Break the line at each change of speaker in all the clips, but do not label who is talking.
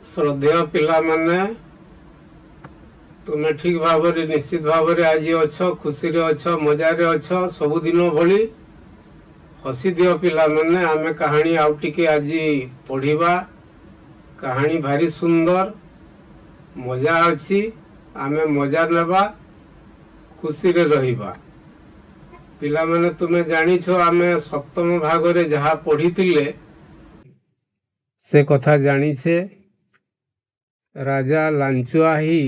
श्रद्धेय पिला माने तुमे ठीक भाव निश्चित भाव आज अच्छ खुशी अच्छ मजार अच्छ सबुदिन भली हसी दियो पिला माने आमे कहानी आउ टिके आज पढ़िबा। कहानी भारी सुंदर मजा अच्छी आमे मजा नेबा खुशी रे रहिबा। पिला माने तुमे जानिछो आमे सप्तम भाग रे जहा पढ़ितिले से कथा जानिछे। राजा लांचुआही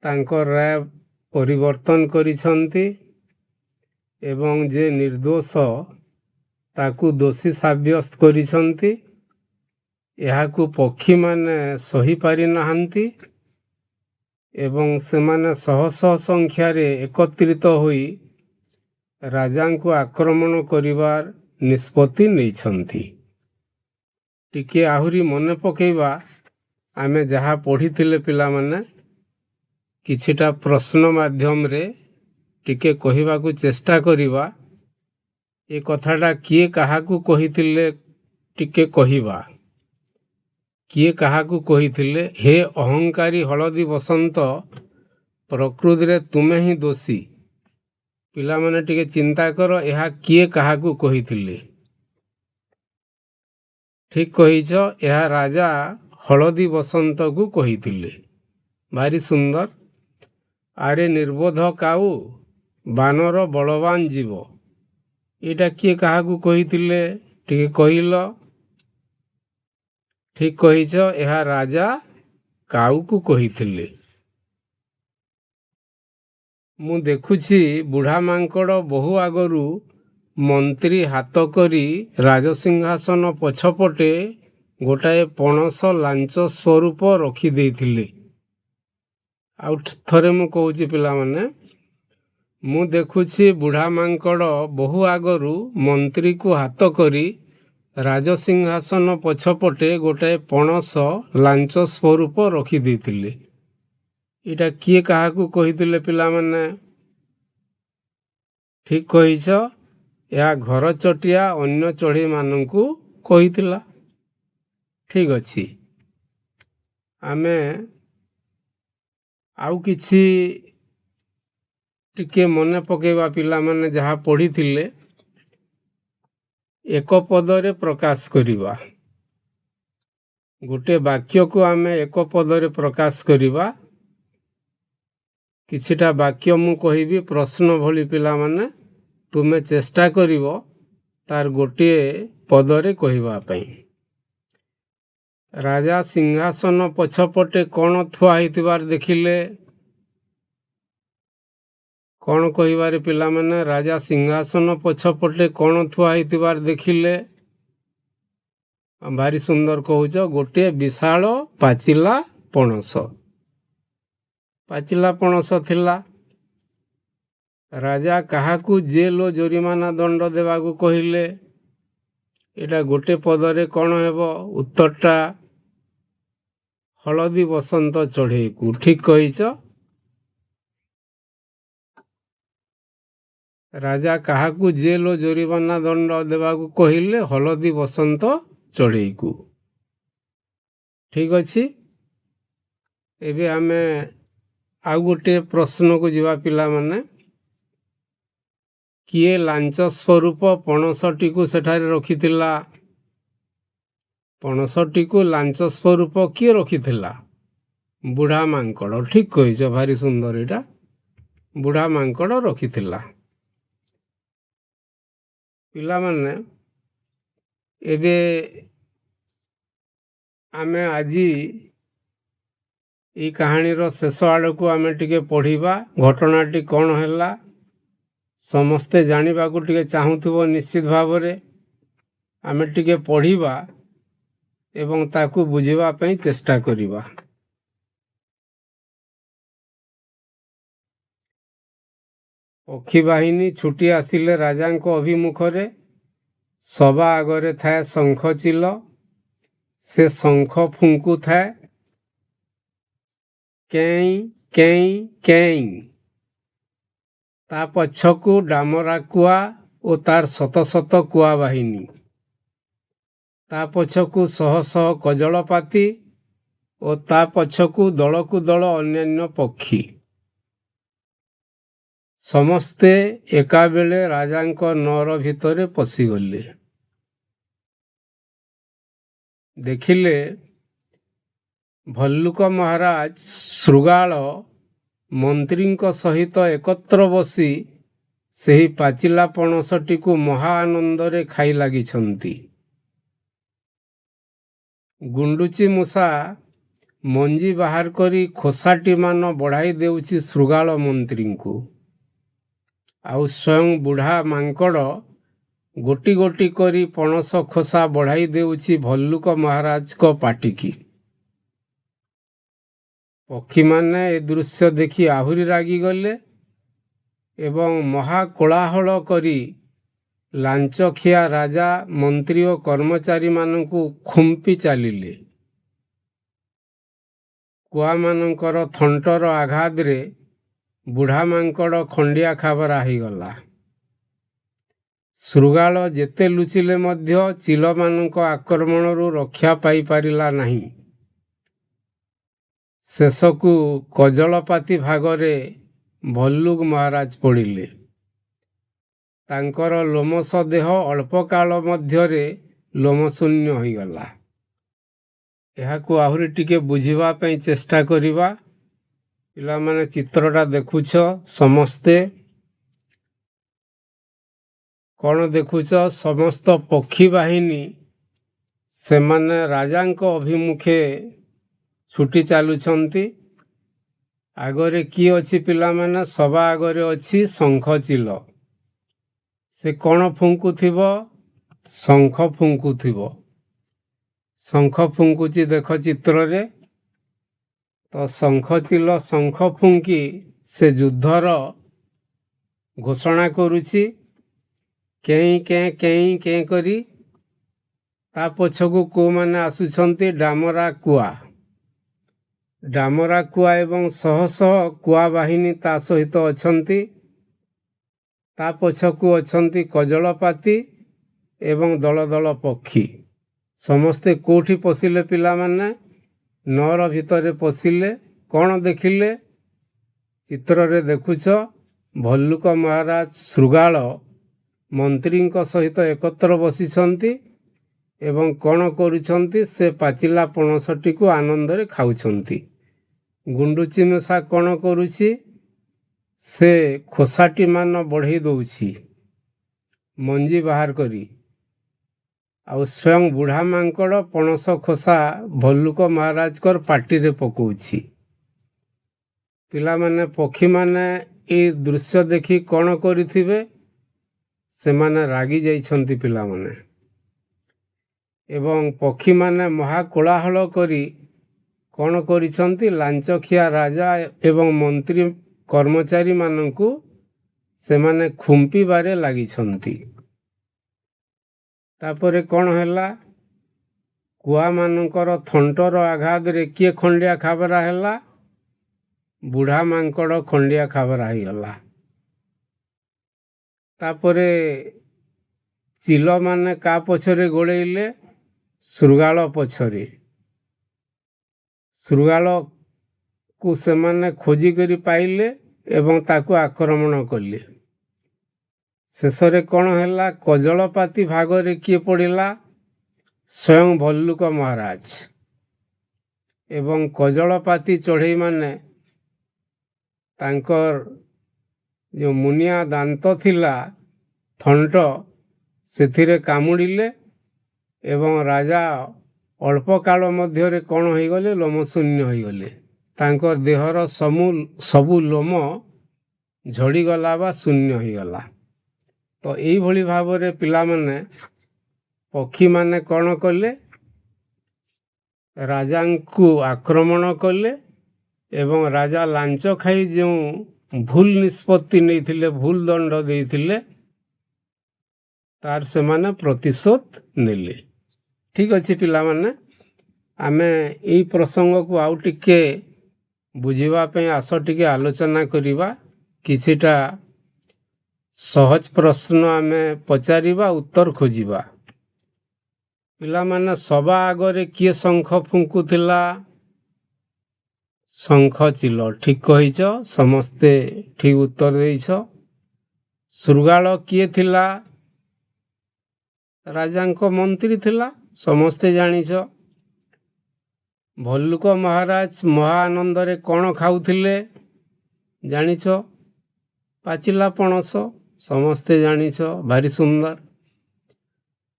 तांको राय परिवर्तन करिसंती एवं जे निर्दोष ताकू दोषी साब्यस्त करिसंती। एहाकू पक्षी माने सही पारि नाहंती एवं सेमाने शह शह संख्या रे एकत्रित होई राजा को आक्रमण करिवार निष्पत्ति नैछंती। टिके आहुरी मने पकेइबा आमे जहा पढ़िथिले पिला माने किछिटा प्रश्न माध्यम रे टिके कहिबाकू चेष्टा करिबा। ए कथाटा किए काहाकू कहिथिले टिके कहिबा। किए काहाकू कहिथिले हे अहंकारी हलदी बसंत प्रकृति रे तुमे ही दोषी। पिला माने टिके चिंता करो एहा किए काहाकू कहिथिले। ठीक कहिछ एहा राजा हलदी बसंत को कहिथिले। भारी सुंदर। आरे निर्बोध काऊ बानर बलवान जीव एटा किए काहाकू कहिथिले टिके कहिलो। ठीक कहिछ एहा राजा काऊ को कहिथिले। मु देखुछि बुढ़ा मांकड़ बहु आगरू मंत्री हाथ करी राजसिंहासन पछपटे गोटाए पणस लांच स्वरूप रखी देइथिले। आउ थरे मु कहूछि पिला माने मु देखुछि बुढ़ा मांकड़ बहु आगरू मंत्री को हाथ करी राजसिंहासन पछपटे गोटाए पणस लांच स्वरूप रखी देइथिले। इटा किए काहाकू कहिथिले पिला माने। ठीक कहिछ या घर चटिया अन्य चढ़ई माननकू कहिथिला। ठीक अछि। आमे आउ किछि टिके मने पकेबा पिला माने जहा पढ़िथिले एक पदरे प्रकाश करिबा। गोटे वाक्य को आमे एक पदरे प्रकाश करिबा। किछिटा वाक्य मु कहिबी प्रश्न भली पिला माने तुमे चेष्टा करिवो तार गोटे पदरे कहिबा पई। राजा सिंहासन पछपटे कौन थुआ हितिबार देखिले। कौन कहिबारे पिला माने राजा सिंहासन पछपटे कौन थुआ हितिबार देखिले। भारी सुंदर कहूछ गोटे विशाल पाचिला पणस। पाचिला पणस थिला। राजा काहाकू जेल ओ जोरिमाना दंड देवाकू कहिले। एटा गोटे पदरे कौन हेबो उत्तरटा हलदी बसंत चढ़ई को। ठीक कहिछ। राजा काहाकू जेल ओ जोरिमाना दंड देवाकू कहिले हलदी बसंत चढ़ई को। ठीक अछि। एबे आमे आउ गोटे प्रश्न को जीवा पिला माने किए लांच स्वरूप पणसटी को सेठारे रखिथिला। पणसटी को लांच स्वरूप किए रखिथिला। बुढ़ा मांकड़। ठीक कहिछ। भारी सुंदर। एटा बुढ़ा मांकड़ रखिथिला। पिला माने एबे आमे आजी ई कहानी रो शेष आड़ को आमे टिके पढ़िबा। घटनाटी कौन हैला समस्ते जानिबा को टिके चाहुथिबो निश्चित भावरे आमे टिके पढ़िबा एवं ताकू बुझिबा पई चेष्टा करिबा। पक्षी बाहिनी छुटी आसिले राजांको अभिमुखरे। सभा आगरे थाए शंख चिल। से शंख फुंकु थाए केई केई केई। ता पछकू डामरा कुआ ओ तार शत शत कुआ बाहिनी। ତା ପଛକୁ ଶହ ଶହ କଜଳପାତି ଓ ତା ପଛକୁ ଦଳକୁ ଦଳ ଅନ୍ୟାନ୍ୟ ପକ୍ଷୀ। ସମସ୍ତେ ଏକାବେଳେ ରାଜାଙ୍କ ନଅର ଭିତରେ ପଶିଗଲେ। ଦେଖିଲେ ଭଲ୍ଲୁକ ମହାରାଜ ଶୃଗାଳ ମନ୍ତ୍ରୀଙ୍କ ସହିତ ଏକତ୍ର ବସି ସେହି ପାଚିଲା ପଣସଟିକୁ ମହା ଆନନ୍ଦରେ ଖାଇ ଲାଗିଛନ୍ତି। ଗୁଣ୍ଡୁଚି ମୂଷା ମଞ୍ଜି ବାହାର କରି ଖୋସାଟି ମାନ ବଢ଼ାଇ ଦେଉଛି ଶୃଗାଳ ମନ୍ତ୍ରୀଙ୍କୁ। ଆଉ ସ୍ୱୟଂ ବୁଢ଼ା ମାଙ୍କଡ଼ ଗୋଟି ଗୋଟି କରି ପଣସ ଖୋସା ବଢ଼ାଇ ଦେଉଛି ଭଲ୍ଲୁକ ମହାରାଜଙ୍କ ପାଟିକି। ପକ୍ଷୀମାନେ ଏ ଦୃଶ୍ୟ ଦେଖି ଆହୁରି ରାଗିଗଲେ ଏବଂ ମହା କୋଳାହଳ କରି ଲାଞ୍ଚଖିଆ ରାଜା ମନ୍ତ୍ରୀ ଓ କର୍ମଚାରୀମାନଙ୍କୁ ଖୁମ୍ପି ଚାଲିଲେ। କୁଆମାନଙ୍କର ଥଣ୍ଟର ଆଘାତରେ ବୁଢ଼ା ମାଙ୍କଡ଼ ଖଣ୍ଡିଆ ଖାବରା ହେଇଗଲା। ଶୃଗାଳ ଯେତେ ଲୁଚିଲେ ମଧ୍ୟ ଚିଲମାନଙ୍କ ଆକ୍ରମଣରୁ ରକ୍ଷା ପାଇପାରିଲା ନାହିଁ। ଶେଷକୁ କଜଳପାତି ଭାଗରେ ଭଲ୍ଲୁକ ମହାରାଜ ପଡ଼ିଲେ। ତାଙ୍କର ଲୋମସ ଦେହ ଅଳ୍ପ କାଳ ମଧ୍ୟରେ ଲୋମଶୂନ୍ୟ ହୋଇଗଲା। ଏହାକୁ ଆହୁରି ଟିକେ ବୁଝିବା ପାଇଁ ଚେଷ୍ଟା କରିବା। ପିଲାମାନେ ଚିତ୍ରଟା ଦେଖୁଛ ସମସ୍ତେ କ'ଣ ଦେଖୁଛ? ସମସ୍ତ ପକ୍ଷୀ ବାହିନୀ ସେମାନେ ରାଜାଙ୍କ ଅଭିମୁଖେ ଛୁଟି ଚାଲୁଛନ୍ତି। ଆଗରେ କିଏ ଅଛି ପିଲାମାନେ? ସବା ଆଗରେ ଅଛି ଶଙ୍ଖଚିଲ। ସେ କ'ଣ ଫୁଙ୍କୁଥିବ? ଶଙ୍ଖ ଫୁଙ୍କୁଥିବ। ଶଙ୍ଖ ଫୁଙ୍କୁଛି ଦେଖ ଚିତ୍ରରେ। ତ ଶଙ୍ଖଚିଲ ଶଙ୍ଖ ଫୁଙ୍କି ସେ ଯୁଦ୍ଧର ଘୋଷଣା କରୁଛି। କେଁ କେଁ କେଁ କେଁ କରି ତା ପଛକୁ କୋଉମାନେ ଆସୁଛନ୍ତି? ଡାମରା କୁଆ। ଡାମରା କୁଆ ଏବଂ ଶହ ଶହ କୁଆ ବାହିନୀ ତା ସହିତ ଅଛନ୍ତି। ତା ପଛକୁ ଅଛନ୍ତି କଜଳପାତି ଏବଂ ଦଳ ଦଳ ପକ୍ଷୀ। ସମସ୍ତେ କୋଉଠି ପଶିଲେ ପିଲାମାନେ? ନଅର ଭିତରେ ପଶିଲେ। କ'ଣ ଦେଖିଲେ? ଚିତ୍ରରେ ଦେଖୁଛ ଭଲ୍ଲୁକ ମହାରାଜ ଶୃଗାଳ ମନ୍ତ୍ରୀଙ୍କ ସହିତ ଏକତ୍ର ବସିଛନ୍ତି ଏବଂ କ'ଣ କରୁଛନ୍ତି? ସେ ପାଚିଲା ପଣସଟିକୁ ଆନନ୍ଦରେ ଖାଉଛନ୍ତି। ଗୁଣ୍ଡୁଚି ମୂଷା କ'ଣ କରୁଛି? ସେ ଖୋସାଟି ମାନ ବଢ଼େଇ ଦେଉଛି ମଞ୍ଜି ବାହାର କରି। ଆଉ ସ୍ୱୟଂ ବୁଢ଼ା ମାଙ୍କଡ଼ ପଣସ ଖୋସା ଭଲ୍ଲୁକ ମହାରାଜଙ୍କର ପାଟିରେ ପକାଉଛି। ପିଲାମାନେ ପକ୍ଷୀମାନେ ଏ ଦୃଶ୍ୟ ଦେଖି କ'ଣ କରିଥିବେ? ସେମାନେ ରାଗି ଯାଇଛନ୍ତି ପିଲାମାନେ। ଏବଂ ପକ୍ଷୀମାନେ ମହା କୋଳାହଳ କରି କ'ଣ କରିଛନ୍ତି? ଲାଞ୍ଚଖିଆ ରାଜା ଏବଂ ମନ୍ତ୍ରୀ କର୍ମଚାରୀମାନଙ୍କୁ ସେମାନେ ଖୁମ୍ପିବାରେ ଲାଗିଛନ୍ତି। ତାପରେ କ'ଣ ହେଲା? କୁଆମାନଙ୍କର ଥଣ୍ଟର ଆଘାତରେ କିଏ ଖଣ୍ଡିଆ ଖାବରା ହେଲା? ବୁଢ଼ା ମାଙ୍କଡ଼ ଖଣ୍ଡିଆ ଖାବରା ହେଇଗଲା। ତାପରେ ଚିଲମାନେ କାହା ପଛରେ ଗୋଡ଼େଇଲେ? ଶୃଗାଳ ପଛରେ। ଶୃଗାଳକୁ ସେମାନେ ଖୋଜିକରି ପାଇଲେ ଏବଂ ତାକୁ ଆକ୍ରମଣ କଲେ। ଶେଷରେ କ'ଣ ହେଲା? କଜଳପାତି ଭାଗରେ କିଏ ପଡ଼ିଲା? ସ୍ୱୟଂ ଭଲ୍ଲୁକ ମହାରାଜ। ଏବଂ କଜଳପାତି ଚଢ଼େଇମାନେ ତାଙ୍କର ଯେଉଁ ମୁନିଆ ଦାନ୍ତ ଥିଲା ଥଣ୍ଟ ସେଥିରେ କାମୁଡ଼ିଲେ ଏବଂ ରାଜା ଅଳ୍ପ କାଳ ମଧ୍ୟରେ କ'ଣ ହୋଇଗଲେ? ଲୋମଶୂନ୍ୟ ହୋଇଗଲେ। ତାଙ୍କ ଦେହର ସବୁ ଲୋମ ଝଡ଼ିଗଲା ବା ଶୂନ୍ୟ ହୋଇଗଲା। ତ ଏଇଭଳି ଭାବରେ ପିଲାମାନେ ପକ୍ଷୀମାନେ କ'ଣ କଲେ? ରାଜାଙ୍କୁ ଆକ୍ରମଣ କଲେ ଏବଂ ରାଜା ଲାଞ୍ଚ ଖାଇ ଯେଉଁ ଭୁଲ ନିଷ୍ପତ୍ତି ନେଇଥିଲେ, ଭୁଲ ଦଣ୍ଡ ଦେଇଥିଲେ, ତାର ସେମାନେ ପ୍ରତିଶୋଧ ନେଲେ। ଠିକ୍ ଅଛି ପିଲାମାନେ, ଆମେ ଏଇ ପ୍ରସଙ୍ଗକୁ ଆଉ ଟିକେ ବୁଝିବା ପାଇଁ ଆସ ଟିକେ ଆଲୋଚନା କରିବା। କିଛିଟା ସହଜ ପ୍ରଶ୍ନ ଆମେ ପଚାରିବା, ଉତ୍ତର ଖୋଜିବା। ପିଲାମାନେ ସବା ଆଗରେ କିଏ ଶଙ୍ଖ ଫୁଙ୍କୁଥିଲା? ଶଙ୍ଖ ଚିଲ। ଠିକ୍ କହିଛ, ସମସ୍ତେ ଠିକ୍ ଉତ୍ତର ଦେଇଛ। ଶୃଗାଳ କିଏ ଥିଲା? ରାଜାଙ୍କ ମନ୍ତ୍ରୀ ଥିଲା, ସମସ୍ତେ ଜାଣିଛ। ଭଲ୍ଲୁକ ମହାରାଜ ମହା ଆନନ୍ଦରେ କ'ଣ ଖାଉଥିଲେ? ଜାଣିଛ? ପାଚିଲା ପଣସ, ସମସ୍ତେ ଜାଣିଛ, ଭାରି ସୁନ୍ଦର।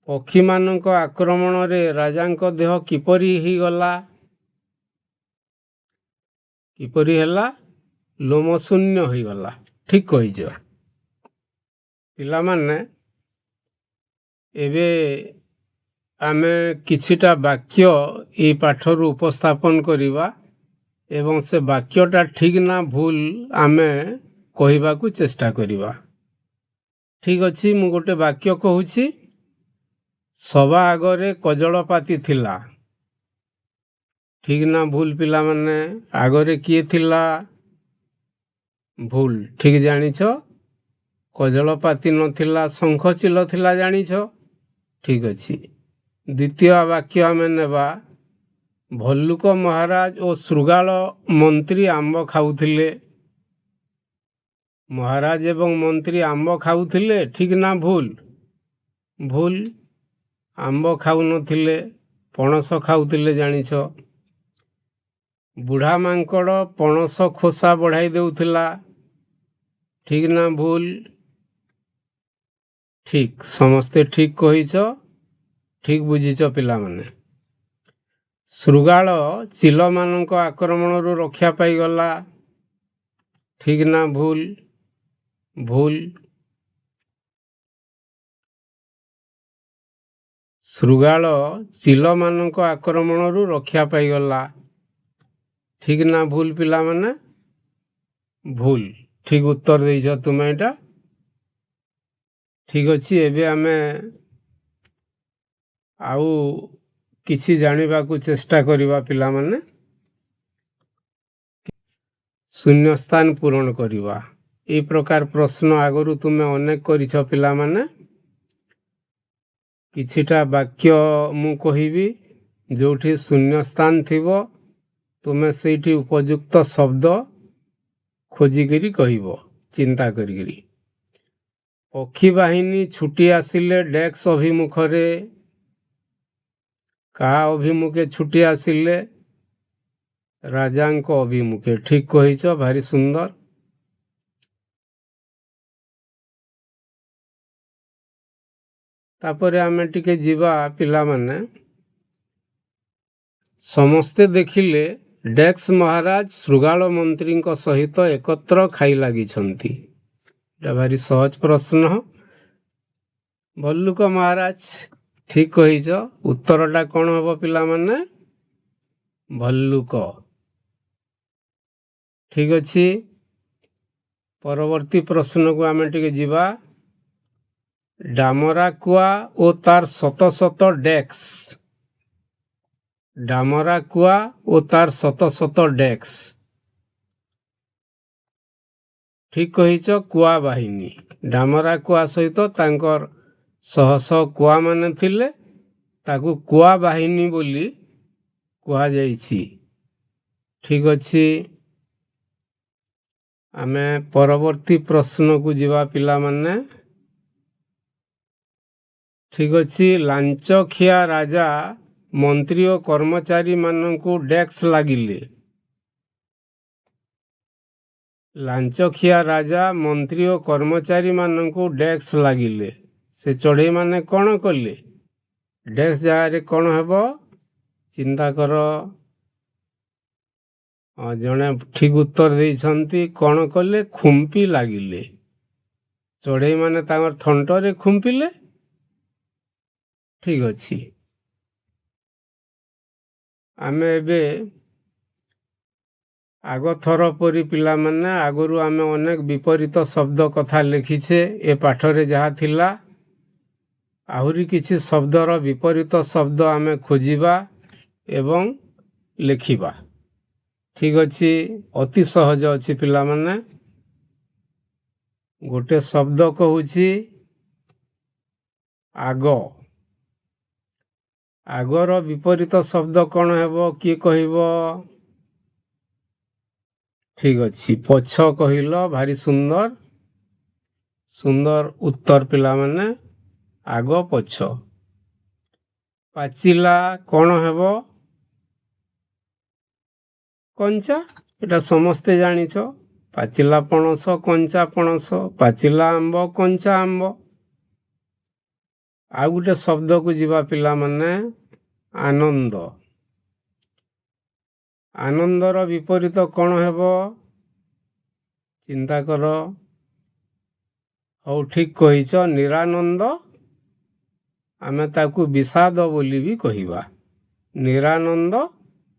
ପକ୍ଷୀମାନଙ୍କ ଆକ୍ରମଣରେ ରାଜାଙ୍କ ଦେହ କିପରି ହେଇଗଲା? କିପରି ହେଲା? ଲୋମଶୂନ୍ୟ ହୋଇଗଲା। ଠିକ୍ କହିଛ। ପିଲାମାନେ, ଏବେ ଆମେ କିଛିଟା ବାକ୍ୟ ଏଇ ପାଠରୁ ଉପସ୍ଥାପନ କରିବା ଏବଂ ସେ ବାକ୍ୟଟା ଠିକ୍ ନା ଭୁଲ ଆମେ କହିବାକୁ ଚେଷ୍ଟା କରିବା। ଠିକ୍ ଅଛି, ମୁଁ ଗୋଟେ ବାକ୍ୟ କହୁଛି। ସବା ଆଗରେ କଜଳପାତି ଥିଲା। ଠିକ୍ ନା ଭୁଲ ପିଲାମାନେ? ଆଗରେ କିଏ ଥିଲା? ଭୁଲ। ଠିକ୍ ଜାଣିଛ। କଜଳପାତି ନଥିଲା, ଶଙ୍ଖଚିଲ ଥିଲା, ଜାଣିଛ? ଠିକ୍ ଅଛି। ଦ୍ୱିତୀୟ ବାକ୍ୟ ଆମେ ନେବା। ଭଲ୍ଲୁକ ମହାରାଜ ଓ ଶୃଗାଳ ମନ୍ତ୍ରୀ ଆମ୍ବ ଖାଉଥିଲେ। ମହାରାଜ ଏବଂ ମନ୍ତ୍ରୀ ଆମ୍ବ ଖାଉଥିଲେ, ଠିକ୍ ନା ଭୁଲ? ଭୁଲ। ଆମ୍ବ ଖାଉନଥିଲେ, ପଣସ ଖାଉଥିଲେ, ଜାଣିଛ? ବୁଢ଼ା ମାଙ୍କଡ଼ ପଣସ ଖୋସା ବଢ଼ାଇ ଦେଉଥିଲା, ଠିକ୍ ନା ଭୁଲ? ଠିକ୍, ସମସ୍ତେ ଠିକ୍ କହିଛ, ଠିକ୍ ବୁଝିଛ ପିଲାମାନେ। ଶୃଗାଳ ଚିଲମାନଙ୍କ ଆକ୍ରମଣରୁ ରକ୍ଷା ପାଇଗଲା, ଠିକ୍ ନା ଭୁଲ? ଭୁଲ। ଶୃଗାଳ ଚିଲମାନଙ୍କ ଆକ୍ରମଣରୁ ରକ୍ଷା ପାଇଗଲା, ଠିକ୍ ନା ଭୁଲ ପିଲାମାନେ? ଭୁଲ। ଠିକ୍ ଉତ୍ତର ଦେଇଛ ତୁମେ ଏଇଟା। ଠିକ୍ ଅଛି, ଏବେ ଆମେ ଆଉ କିଛି ଜାଣିବାକୁ ଚେଷ୍ଟା କରିବା ପିଲାମାନେ। ଶୂନ୍ୟସ୍ଥାନ ପୂରଣ କରିବା। এই ପ୍ରକାର ପ୍ରଶ୍ନ ଆଗରୁ ତୁମେ ଅନେକ କରିଛ ପିଲାମାନେ। କିଛିଟା ବାକ୍ୟ ମୁଁ କହିବି, ଯେଉଁଠି ଶୂନ୍ୟସ୍ଥାନ ଥିବ ତୁମେ ସେଇଠି ଉପଯୁକ୍ତ ଶବ୍ଦ ଖୋଜିକିରି କହିବ, ଚିନ୍ତା କରିକିରି। ପକ୍ଷୀ ବାହିନୀ ଛୁଟି ଆସିଲେ ଡେସ୍କ ଅଭିମୁଖରେ। କାହା ଅଭିମୁଖେ ଛୁଟି ଆସିଲେ? ରାଜାଙ୍କ ଅଭିମୁଖେ। ଠିକ୍ କହିଛ, ଭାରି ସୁନ୍ଦର। ତାପରେ ଆମେ ଟିକେ ଯିବା ପିଲାମାନେ। ସମସ୍ତେ ଦେଖିଲେ ଡେସ୍କ ମହାରାଜ ଶୃଗାଳ ମନ୍ତ୍ରୀଙ୍କ ସହିତ ଏକତ୍ର ଖାଇ ଲାଗିଛନ୍ତି। এটা ଭାରି ସହଜ ପ୍ରଶ୍ନ। ଭଲ୍ଲୁକ ମହାରାଜ, ଠିକ୍ କହିଛ। ଉତ୍ତରଟା କ'ଣ ହେବ ପିଲାମାନେ? ଭଲ୍ଲୁକ। ଠିକ୍ ଅଛି, ପରବର୍ତ୍ତୀ ପ୍ରଶ୍ନକୁ ଆମେ ଟିକେ ଯିବା। ଡାମରା କୁଆ ଓ ତାର ଶତ ଶତ ଡେସ୍କ। ଡାମରା କୁଆ ଓ ତାର ଶତ ଶତ ଡେସ୍କ। ଠିକ୍ କହିଛ, କୁଆ ବାହିନୀ। ଡାମରା କୁଆ ସହିତ ତାଙ୍କର ଶହ ଶହ କୁଆମାନେ ଥିଲେ, ତାକୁ କୁଆ ବାହିନୀ ବୋଲି କୁହାଯାଇଛି। ଠିକ୍ ଅଛି, ଆମେ ପରବର୍ତ୍ତୀ ପ୍ରଶ୍ନକୁ ଯିବା ପିଲାମାନେ। ଠିକ୍ ଅଛି, ଲାଞ୍ଚଖିଆ ରାଜା ମନ୍ତ୍ରୀ ଓ କର୍ମଚାରୀମାନଙ୍କୁ ଡେସ୍କ ଲାଗିଲେ। ଲାଞ୍ଚଖିଆ ରାଜା ମନ୍ତ୍ରୀ ଓ କର୍ମଚାରୀମାନଙ୍କୁ ଡେସ୍କ ଲାଗିଲେ। ସେ ଚଢ଼େଇମାନେ କ'ଣ କଲେ? ଡେସ୍କ ଜାଗାରେ କ'ଣ ହେବ? ଚିନ୍ତା କର। ଜଣେ ଠିକ୍ ଉତ୍ତର ଦେଇଛନ୍ତି। କ'ଣ କଲେ? ଖୁମ୍ପି ଲାଗିଲେ। ଚଢ଼େଇମାନେ ତାଙ୍କର ଥଣ୍ଟରେ ଖୁମ୍ପିଲେ। ଠିକ୍ ଅଛି, ଆମେ ଏବେ ଆଗ ଥର ପରି ପିଲାମାନେ, ଆଗରୁ ଆମେ ଅନେକ ବିପରୀତ ଶବ୍ଦ କଥା ଲେଖିଛେ। ଏ ପାଠରେ ଯାହା ଥିଲା, ଆହୁରି କିଛି ଶବ୍ଦର ବିପରୀତ ଶବ୍ଦ ଆମେ ଖୋଜିବା ଏବଂ ଲେଖିବା। ଠିକ୍ ଅଛି, ଅତି ସହଜ ଅଛି ପିଲାମାନେ। ଗୋଟେ ଶବ୍ଦ କହୁଛି ଆଗ। ଆଗର ବିପରୀତ ଶବ୍ଦ କ'ଣ ହେବ କିଏ କହିବ? ଠିକ୍ ଅଛି, ପଛ କହିଲ, ଭାରି ସୁନ୍ଦର ସୁନ୍ଦର ଉତ୍ତର ପିଲାମାନେ, ଆଗ ପଛ। ପାଚିଲା କ'ଣ ହେବ? କଞ୍ଚା, ଏଟା ସମସ୍ତେ ଜାଣିଛ। ପାଚିଲା ପଣସ, କଞ୍ଚା ପଣସ, ପାଚିଲା ଆମ୍ବ, କଞ୍ଚା ଆମ୍ବ। ଆଉ ଗୋଟେ ଶବ୍ଦକୁ ଯିବା ପିଲାମାନେ, ଆନନ୍ଦ। ଆନନ୍ଦର ବିପରୀତ କ'ଣ ହେବ? ଚିନ୍ତା କର। ହଉ, ଠିକ୍ କହିଛ, ନିରାନନ୍ଦ। ଆମେ ତାକୁ ବିଷାଦ ବୋଲି ବି କହିବା। ନିରାନନ୍ଦ,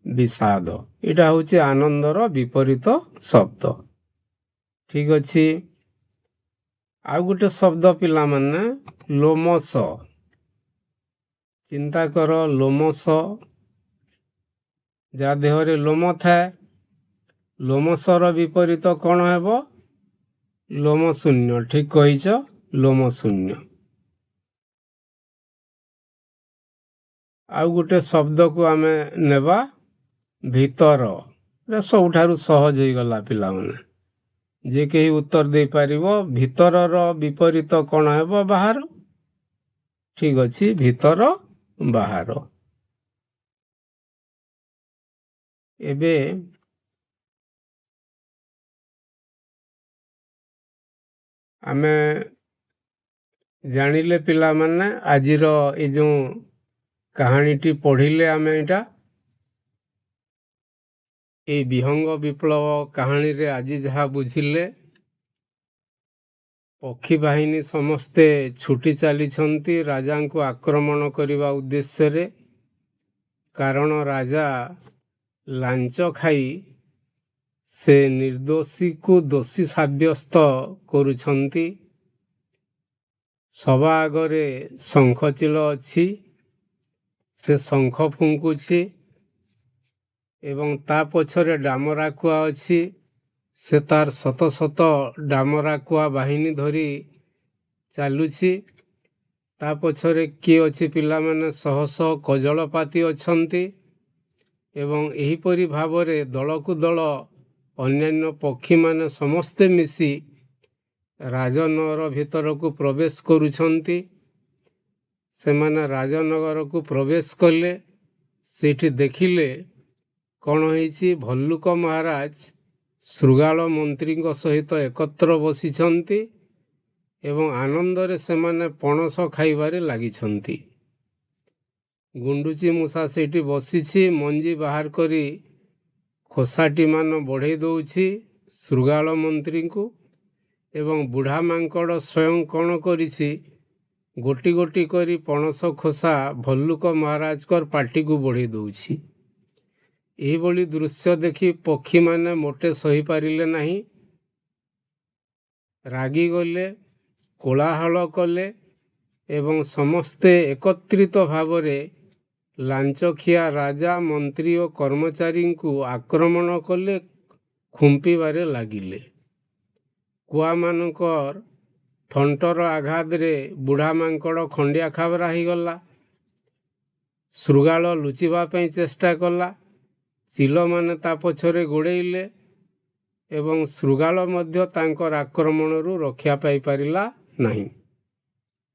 ବିଷାଦ, ଏଇଟା ହେଉଛି ଆନନ୍ଦର ବିପରୀତ ଶବ୍ଦ। ଠିକ୍ ଅଛି। ଆଉ ଗୋଟେ ଶବ୍ଦ ପିଲାମାନେ, ଲୋମଶ। ଚିନ୍ତା କର, ଲୋମଶ, ଯାହା ଦେହରେ ଲୋମ ଥାଏ। ଲୋମଶର ବିପରୀତ କ'ଣ ହେବ? ଲୋମ ଶୂନ୍ୟ। ଠିକ୍ କହିଛ, ଲୋମ ଶୂନ୍ୟ। ଆଉ ଗୋଟେ ଶବ୍ଦକୁ ଆମେ ନେବା, ଭିତର। ଏଟା ସବୁଠାରୁ ସହଜ ହେଇଗଲା ପିଲାମାନେ, ଯେ କେହି ଉତ୍ତର ଦେଇପାରିବ। ଭିତରର ବିପରୀତ କ'ଣ ହେବ? ବାହାର। ଠିକ୍ ଅଛି, ଭିତର, ବାହାର। ଏବେ ଆମେ ଜାଣିଲେ ପିଲାମାନେ, ଆଜିର ଏ ଯେଉଁ କାହାଣୀଟି ପଢ଼ିଲେ ଆମେ, ଏଇଟା ଏଇ ବିହଙ୍ଗ ବିପ୍ଳବ କାହାଣୀରେ ଆଜି ଯାହା ବୁଝିଲେ, ପକ୍ଷୀ ବାହିନୀ ସମସ୍ତେ ଛୁଟି ଚାଲିଛନ୍ତି ରାଜାଙ୍କୁ ଆକ୍ରମଣ କରିବା ଉଦ୍ଦେଶ୍ୟରେ। କାରଣ ରାଜା ଲାଞ୍ଚ ଖାଇ ସେ ନିର୍ଦ୍ଦୋଷୀକୁ ଦୋଷୀ ସାବ୍ୟସ୍ତ କରୁଛନ୍ତି। ସବା ଆଗରେ ଶଙ୍ଖଚିଲ ଅଛି, ସେ ଶଙ୍ଖ ଫୁଙ୍କୁଛି, ଏବଂ ତା ପଛରେ ଡାମରାକୁଆ ଅଛି, ସେ ତାର ଶତ ଶତ ଡାମରାକୁଆ ବାହିନୀ ଧରି ଚାଲୁଛି। ତା ପଛରେ କିଏ ଅଛି ପିଲାମାନେ? ଶହ ଶହ କଜଳପାତି ଅଛନ୍ତି। ଏବଂ ଏହିପରି ଭାବରେ ଦଳକୁ ଦଳ ଅନ୍ୟାନ୍ୟ ପକ୍ଷୀମାନେ ସମସ୍ତେ ମିଶି ରାଜନଗର ଭିତରକୁ ପ୍ରବେଶ କରୁଛନ୍ତି। ସେମାନେ ରାଜନଗରକୁ ପ୍ରବେଶ କଲେ। ସେଇଠି ଦେଖିଲେ କ'ଣ ହେଇଛି? ଭଲ୍ଲୁକ ମହାରାଜ ଶୃଗାଳ ମନ୍ତ୍ରୀଙ୍କ ସହିତ ଏକତ୍ର ବସିଛନ୍ତି ଏବଂ ଆନନ୍ଦରେ ସେମାନେ ପଣସ ଖାଇବାରେ ଲାଗିଛନ୍ତି। ଗୁଣ୍ଡୁଚି ମୂଷା ସେଇଠି ବସିଛି, ମଞ୍ଜି ବାହାର କରି ଖୋସାଟିମାନ ବଢ଼େଇ ଦେଉଛି ଶୃଗାଳ ମନ୍ତ୍ରୀଙ୍କୁ। ଏବଂ ବୁଢ଼ା ମାଙ୍କଡ଼ ସ୍ୱୟଂ କ'ଣ କରିଛି? ଗୋଟି ଗୋଟି କରି ପଣସ ଖୋସା ଭଲ୍ଲୁକ ମହାରାଜଙ୍କର ପାଟିକୁ ବଢ଼େଇ ଦେଉଛି। ଏହିଭଳି ଦୃଶ୍ୟ ଦେଖି ପକ୍ଷୀମାନେ ମୋଟେ ସହିପାରିଲେ ନାହିଁ। ରାଗିଗଲେ, କୋଳାହଳ କଲେ ଏବଂ ସମସ୍ତେ ଏକତ୍ରିତ ଭାବରେ ଲାଞ୍ଚଖିଆ ରାଜା, ମନ୍ତ୍ରୀ ଓ କର୍ମଚାରୀଙ୍କୁ ଆକ୍ରମଣ କଲେ, ଖୁମ୍ପିବାରେ ଲାଗିଲେ। କୁଆମାନଙ୍କର ଥଣ୍ଟର ଆଘାତରେ ବୁଢ଼ା ମାଙ୍କଡ଼ ଖଣ୍ଡିଆ ଖାବରା ହେଇଗଲା। ଶୃଗାଳ ଲୁଚିବା ପାଇଁ ଚେଷ୍ଟା କଲା। ଚିଲମାନେ ତା ପଛରେ ଗୋଡ଼େଇଲେ ଏବଂ ଶୃଗାଳ ମଧ୍ୟ ତାଙ୍କର ଆକ୍ରମଣରୁ ରକ୍ଷା ପାଇପାରିଲା ନାହିଁ।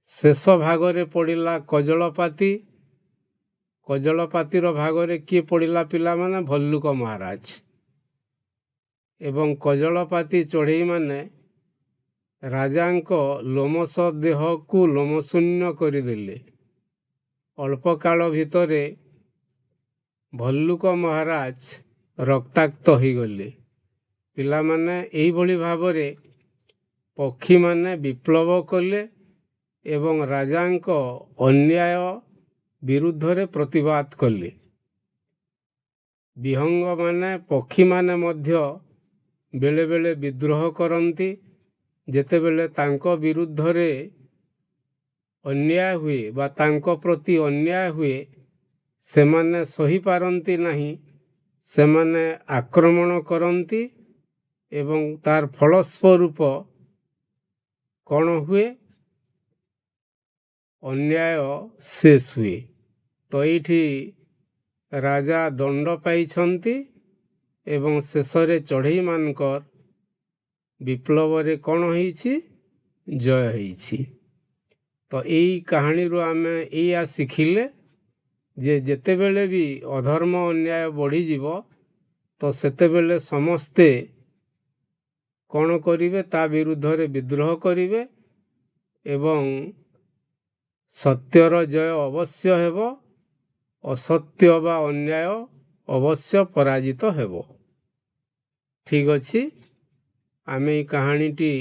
ଶେଷ ଭାଗରେ ପଡ଼ିଲା କଜଳପାତି। କଜଳପାତିର ଭାଗରେ କିଏ ପଡ଼ିଲା ପିଲାମାନେ? ଭଲ୍ଲୁକ ମହାରାଜ। ଏବଂ କଜଳପାତି ଚଢ଼େଇମାନେ ରାଜାଙ୍କ ଲୋମଶ ଦେହକୁ ଲୋମଶୂନ୍ୟ କରିଦେଲେ। ଅଳ୍ପ କାଳ ଭିତରେ ଭଲ୍ଲୁକ ମହାରାଜ ରକ୍ତାକ୍ତ ହୋଇଗଲେ। ପିଲାମାନେ, ଏହିଭଳି ଭାବରେ ପକ୍ଷୀମାନେ ବିପ୍ଳବ କଲେ ଏବଂ ରାଜାଙ୍କ ଅନ୍ୟାୟ ବିରୁଦ୍ଧରେ ପ୍ରତିବାଦ କଲେ। ବିହଙ୍ଗମାନେ, ପକ୍ଷୀମାନେ ମଧ୍ୟ ବେଳେବେଳେ ବିଦ୍ରୋହ କରନ୍ତି। ଯେତେବେଳେ ତାଙ୍କ ବିରୁଦ୍ଧରେ ଅନ୍ୟାୟ ହୁଏ ବା ତାଙ୍କ ପ୍ରତି ଅନ୍ୟାୟ ହୁଏ, ସେମାନେ ସହିପାରନ୍ତି ନାହିଁ, ସେମାନେ ଆକ୍ରମଣ କରନ୍ତି ଏବଂ ତାର ଫଳସ୍ୱରୂପ କ'ଣ ହୁଏ? ଅନ୍ୟାୟ ଶେଷ ହୁଏ। ତ ଏଇଠି ରାଜା ଦଣ୍ଡ ପାଇଛନ୍ତି ଏବଂ ଶେଷରେ ଚଢ଼େଇମାନଙ୍କର ବିପ୍ଳବରେ କ'ଣ ହେଇଛି? ଜୟ ହେଇଛି। ତ ଏଇ କାହାଣୀରୁ ଆମେ ଏଇଆ ଶିଖିଲେ ଯେ ଯେତେବେଳେ ବି ଅଧର୍ମ ଅନ୍ୟାୟ ବଢ଼ିଯିବ ତ ସେତେବେଳେ ସମସ୍ତେ କ'ଣ କରିବେ? ତା ବିରୁଦ୍ଧରେ ବିଦ୍ରୋହ କରିବେ ଏବଂ ସତ୍ୟର ଜୟ ଅବଶ୍ୟ ହେବ, ଅସତ୍ୟ ବା ଅନ୍ୟାୟ ଅବଶ୍ୟ ପରାଜିତ ହେବ। ଠିକ୍ ଅଛି, ଆମେ ଏଇ କାହାଣୀଟି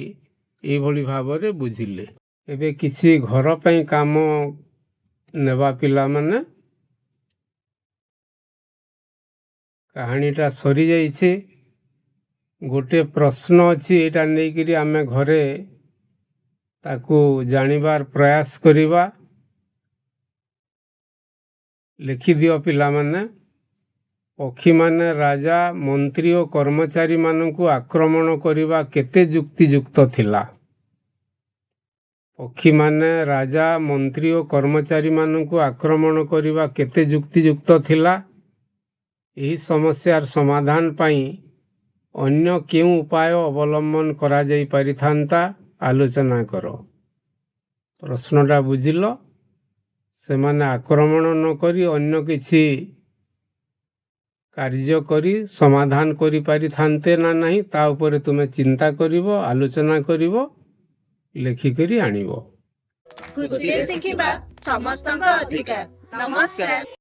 ଏଇଭଳି ଭାବରେ ବୁଝିଲେ। ଏବେ କିଛି ଘର ପାଇଁ କାମ ନେବା ପିଲାମାନେ। କାହାଣୀଟା ସରିଯାଇଛି। ଗୋଟିଏ ପ୍ରଶ୍ନ ଅଛି, ଏଇଟା ନେଇକରି ଆମେ ଘରେ ତାକୁ ଜାଣିବାର ପ୍ରୟାସ କରିବା। ଲେଖିଦିଅ ପିଲାମାନେ। ପକ୍ଷୀମାନେ ରାଜା, ମନ୍ତ୍ରୀ ଓ କର୍ମଚାରୀମାନଙ୍କୁ ଆକ୍ରମଣ କରିବା କେତେ ଯୁକ୍ତିଯୁକ୍ତ ଥିଲା? ପକ୍ଷୀମାନେ ରାଜା, ମନ୍ତ୍ରୀ ଓ କର୍ମଚାରୀମାନଙ୍କୁ ଆକ୍ରମଣ କରିବା କେତେ ଯୁକ୍ତିଯୁକ୍ତ ଥିଲା? ଏହି ସମସ୍ୟାର ସମାଧାନ ପାଇଁ ଅନ୍ୟ କେଉଁ ଉପାୟ ଅବଲମ୍ବନ କରାଯାଇ ପାରିଥାନ୍ତା? ଆଲୋଚନା କର। ପ୍ରଶ୍ନଟା ବୁଝିଲ। ସେମାନେ ଆକ୍ରମଣ ନ କରି ଅନ୍ୟ କିଛି କାର୍ଯ୍ୟ କରି ସମାଧାନ କରିପାରିଥାନ୍ତେ ନା ନାହିଁ, ତା ଉପରେ ତୁମେ ଚିନ୍ତା କରିବ, ଆଲୋଚନା କରିବ, ଲେଖିକରି ଆଣିବ।
ଖୁସିରେ ଶିଖିବା ସମସ୍ତଙ୍କ ଅଧିକାର। ନମସ୍କାର।